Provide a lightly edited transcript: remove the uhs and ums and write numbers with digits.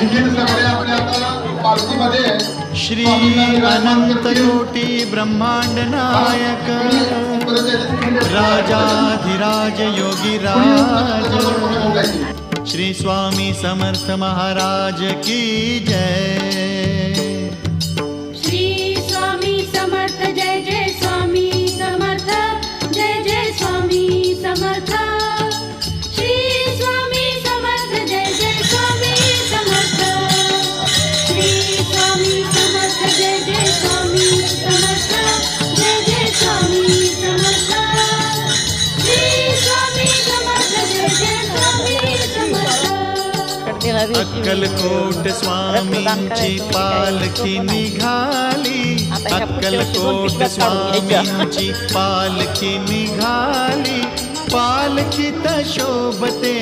निखिल सगळे आपल्या आता पालखीमध्ये श्री अनंत कोटी ब्रह्मांड नायक राजाधिराज योगीराज श्री स्वामी समर्थ महाराज की जय। श्री स्वामी समर्थ जय जय स्वामी समर्थ जय जय स्वामी समर्थ। श्री स्वामी समर्थ जय जय स्वामी समर्थ। श्री स्वामी समर्थ जय जय स्वामी समर्थ जय जय स्वामी समर्थ। श्री स्वामी समर्थ जय जय स्वामी समर्थ। अक्कलकोट स्वामींची पालखी निघाली, अक्कलकोट स्वामींची पालखी निघाली, पालखीत शोभते